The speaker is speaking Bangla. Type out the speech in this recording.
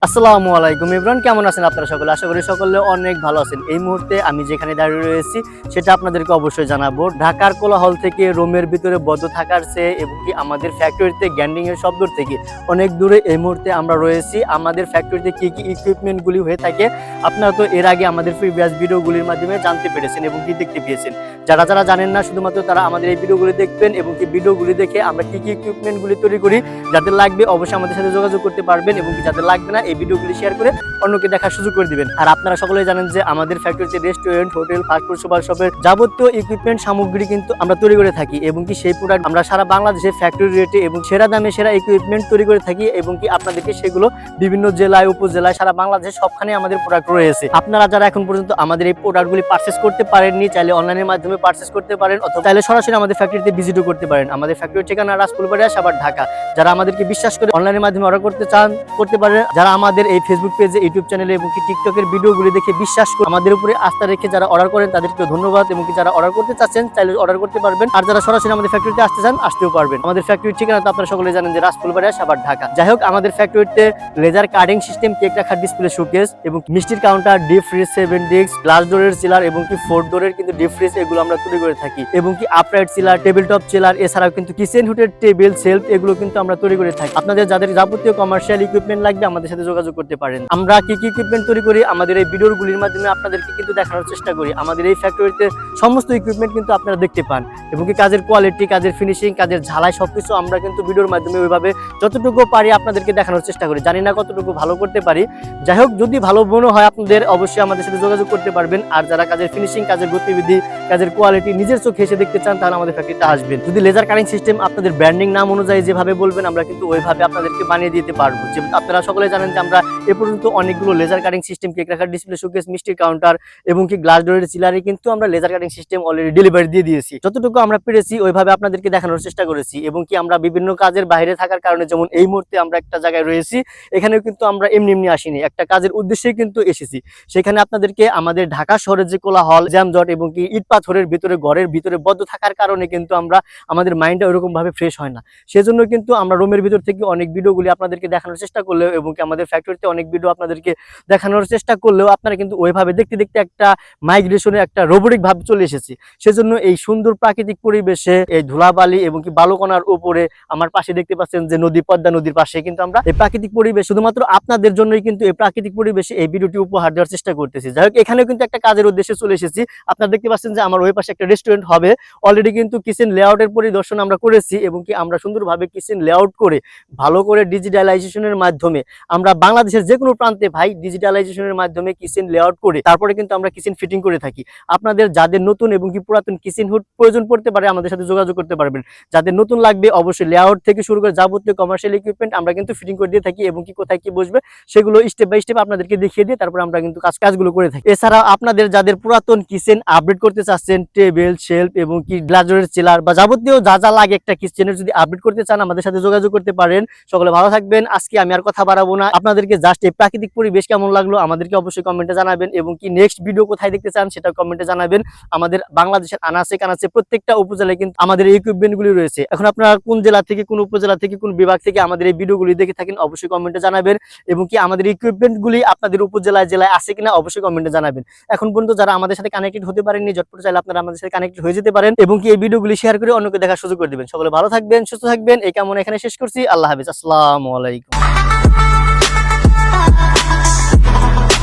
আসসালামু আলাইকুম ইমরান, কেমন আছেন আপনারা সকলে? আশা করি সকলে অনেক ভালো আছেন। এই মুহূর্তে আমি যেখানে দাঁড়িয়ে রয়েছি সেটা আপনাদেরকে অবশ্যই জানাবো। ঢাকার কোলাহল থেকে রোমের ভিতরে বদ্ধ থাকার চেয়ে এবং কি আমাদের ফ্যাক্টরিতে গ্যান্ডিং এর শব্দ থেকে অনেক দূরে এই মুহূর্তে আমরা রয়েছি। আমাদের ফ্যাক্টরিতে কি কি ইকুইপমেন্টগুলি হয়ে থাকে আপনারা তো এর আগে আমাদের প্রিভিয়াস ভিডিওগুলির মাধ্যমে জানতে পেরেছেন এবং কি দেখতে পেয়েছেন। যারা যারা জানেন না শুধুমাত্র তারা আমাদের এই ভিডিওগুলি দেখবেন এবং কি ভিডিওগুলি দেখে আমরা কি কি ইকুইপমেন্টগুলি তৈরি করি, যাদের লাগবে অবশ্যই আমাদের সাথে যোগাযোগ করতে পারবেন এবং কি যাদের লাগবে না এই ভিডিওগুলি শেয়ার করে অন্যকে দেখার সুযোগ করে দিবেন। আর আপনারা সকলেই জানেন যে আমাদের ফ্যাক্টরিতে রেস্টুরেন্ট, হোটেল, ফাস্টফুড, সুপার শপের যাবতীয় ইকুইপমেন্ট সামগ্রী কিন্তু আমরা তৈরি করে থাকি এবং কি সেই প্রোডাক্ট আমরা সারা বাংলাদেশে ফ্যাক্টরি রেটে এবং সেরা দামে সেরা ইকুইপমেন্ট তৈরি করে থাকি এবং কি আপনাদেরকে সেগুলো বিভিন্ন জেলায়, উপজেলায়, সারা বাংলাদেশে সবখানে আমাদের প্রোডাক্ট রয়েছে। আপনারা যারা এখন পর্যন্ত আমাদের এই প্রোডাক্টগুলি পারচেজ করতে পারেননি, চাইলে অনলাইনের মাধ্যমে পারচেজ করতে পারেন অথবা চাইলে সরাসরি আমাদের ফ্যাক্টরিতে ভিজিটও করতে পারেন। আমাদের ফ্যাক্টরির ঠিকানা রাজপুরবাড়িয়া, সাভার, ঢাকা। যারা আমাদেরকে বিশ্বাস করে অনলাইনের মাধ্যমে অর্ডার করতে চান করতে পারেন। যারা আমাদের এই ফেসবুক পেজে, ইউটিউব চ্যানেলে এবং কি টিকটকের ভিডিওগুলি দেখে বিশ্বাস করে আমাদের উপরে আস্থা রেখে যারা অর্ডার করেন তাদেরকে ধন্যবাদ এবং কি যারা অর্ডার করতে চাচ্ছেন চাইলে অর্ডার করতে পারবেন। আর যারা সরাসরি আমাদের ফ্যাক্টরিতে আসতে চান আসতেও পারবেন। আমাদের ফ্যাক্টরির ঠিকানা তো আপনারা সকলে জানেন যে রাজপুরবাড়িয়া, সাভার, ঢাকা। যাই হোক, আমাদের ফ্যাক্টরিতে লেজার কাটিং সিস্টেম, কেক রাখার ডিসপ্লে শোকেস এবং মিষ্টির counter, deep fridge, 7 disc, glass ডোরের চিলার এবং কি 4 ডোরের কিন্তু ডিপ ফ্রিজ এগুলো আমরা তৈরি করে থাকি এবং কি upright chiller, table top chiller, এছাড়াও কিন্তু কিচেন হুডের টেবিল, সেলফ এগুলো কিন্তু আমরা তৈরি করে থাকি। আপনাদের যাদের যাবতীয় কমার্শিয়াল ইকুইপমেন্ট লাগবে আমাদের সাথে যোগাযোগ করতে পারেন। আমরা কি কি ইকুইপমেন্ট তৈরি করি আমাদের এই ভিডিওগুলির মাধ্যমে আপনাদেরকে কিন্তু দেখানোর চেষ্টা করি। আমাদের এই ফ্যাক্টরিতে সমস্ত ইকুইপমেন্ট কিন্তু আপনারা দেখতে পান এবং কি কাজের কোয়ালিটি, কাজের ফিনিশিং, কাজের ঝালাই সবকিছু আমরা কিন্তু ভিডিওর মাধ্যমে ওইভাবে যতটুকু পারি আপনাদেরকে দেখানোর চেষ্টা করি। জানি না কতটুকু ভালো করতে পারি। যাই হোক, যদি ভালো মনে হয় আপনাদের অবশ্যই আমাদের সাথে যোগাযোগ করতে পারবেন। আর যারা কাজের ফিনিশিং, কাজের গতিবিধি, কাজের কোয়ালিটি নিজের চোখে এসে দেখতে চান তাহলে আমাদের ফ্যাক্টরিতে আসবেন। যদি লেজার কাটিং সিস্টেম আপনাদের ব্র্যান্ডিং নাম অনুযায়ী যেভাবে বলবেন আমরা কিন্তু ওইভাবে আপনাদেরকে বানিয়ে দিতে পারবো। যে আপনারা সকলে জানেন যে আমরা এ পর্যন্ত অনেকগুলো লেজার কাটিং সিস্টেম, কেক রাখার ডিসপ্লে শোকেস, মিষ্টির কাউন্টার এবং কি গ্লাস ডোরের চিলারে কিন্তু আমরা laser cutting system already delivery দিয়ে দিয়েছি। যতটুকু আমরা পেরেছি ওইভাবে আপনাদেরকে দেখানোর চেষ্টা করেছি এবং কি আমরা বিভিন্ন কাজের বাইরে থাকার কারণে, যেমন এই মুহূর্তে আমরা একটা জায়গায় রয়েছি, এখানেও কিন্তু আমরা এমনি এমনি আসিনি, একটা কাজের উদ্দেশ্যেই কিন্তু এসেছি। সেখানে আপনাদেরকে আমাদের ঢাকা শহরের যে কোলাহল, জ্যামজট এবং কি ইট পাথরের ভিতরে, ঘরের ভিতরে বদ্ধ থাকার কারণে কিন্তু আমাদের মাইন্ডটা ওরকম ভাবে ফ্রেশ হয় না। সেজন্য কিন্তু আমরা রুমের ভিতর থেকে অনেক ভিডিওগুলি আপনাদেরকে দেখানোর চেষ্টা করলেও এবং কি আমাদের ফ্যাক্টরিতে অনেক ভিডিও আপনাদেরকে দেখানোর চেষ্টা করলেও আপনারা কিন্তু ওইভাবে দেখতে দেখতে একটা মাইগ্রেশনে, একটা রোবোটিক ভাবে চলে এসেছি। সেজন্য এই সুন্দর প্রাকৃতিক পরিবেশে, এই ধুলাবালি এবং কি বালুকণার উপরে আমার পাশে দেখতে পাচ্ছেন যে নদী, পদ্মা নদীর পাশে কিন্তু আমরা এই প্রাকৃতিক পরিবেশ শুধুমাত্র আপনাদের জন্যই কিন্তু এই প্রাকৃতিক পরিবেশে এই ভিডিওটি উপহার দেওয়ার চেষ্টা করতেছি। যাই হোক, এখানেও কিন্তু একটা কাজের উদ্দেশ্যে চলে এসেছি। আপনারা দেখতে পাচ্ছেন যে আমার ওই পাশে একটা রেস্টুরেন্ট হবে। অলরেডি কিন্তু কিচেন লেআউটের পরিদর্শন আমরা করেছি এবং কি আমরা সুন্দরভাবে কিচেন লেআউট করে ভালো করে ডিজিটালাইজেশনের মাধ্যমে আমরা বাংলাদেশের যে কোনো প্রান্তে ডিজিটালাইজেশনের মাধ্যমে কিচেন লেআউট করে তারপরে কিন্তু আমরা কিচেন ফিটিং করে থাকি। আপনাদের যাদের নতুন এবং কি পুরাতন কিচেন হুড প্রয়োজন পড়তে পারে আমাদের সাথে যোগাযোগ করতে পারবেন। যাদের নতুন লাগবে অবশ্যই লেআউট থেকে শুরু করে যাবতীয় কমার্শিয়াল ইকুইপমেন্ট আমরা কিন্তু ফিটিং করে দিয়ে থাকি এবং কি কোথায় কি বসবে সেগুলো স্টেপ বাই স্টেপ আপনাদেরকে দেখিয়ে দিয়ে তারপর আমরা কিন্তু কাজগুলো করে থাকি। এছাড়া আপনাদের যাদের পুরাতন কিচেন আপডেট করতে চাচ্ছেন, টেবিল, শেলফ এবং কি গ্লাসের চিলার বা যাবতীয় যা যা লাগে একটা কিচেনের যদি আপডেট করতে চান আমাদের সাথে যোগাযোগ করতে পারেন। সকলে ভালো থাকবেন। আজকে আমি আর কথা বাড়াবো না, আপনাদেরকে জাস্ট এই প্রাকৃতিক পরিবেশ কেমন লাগলো আমাদেরকে অবশ্যই কমেন্টে জানাবেন এবং কি নেক্সট ভিডিও কোথায় দেখতে চান সেটা কমেন্টে জানাবেন। আমাদের বাংলাদেশের আনাচে কানাচে প্রত্যেকটা উপজেলায় কিন্তু আমাদের এই ইকুইপমেন্টগুলি রয়েছে। এখন আপনারা কোন জেলা থেকে, কোন উপজেলা থেকে, কোন বিভাগ থেকে আমাদের এই ভিডিওগুলি দেখে থাকেন অবশ্যই কমেন্টে জানাবেন এবং কি আমাদের ইকুইপমেন্টগুলি আপনাদের উপজেলায়, জেলায় আছে কিনা অবশ্যই কমেন্টে জানাবেন। এখন পর্যন্ত যারা আমাদের সাথে কানেক্টেড হতে পারেননি ঝটপট চাইলে আপনারা আমাদের সাথে কানেক্টেড হয়ে যেতে পারেন এবং কি এই ভিডিওগুলি শেয়ার করে অন্যকে দেখার সুযোগ করে দিবেন। সকলে ভালো থাকবেন, সুস্থ থাকবেন, এই কামনা এখানে শেষ করছি। আল্লাহ হাফেজ, আসসালামু আলাইকুম।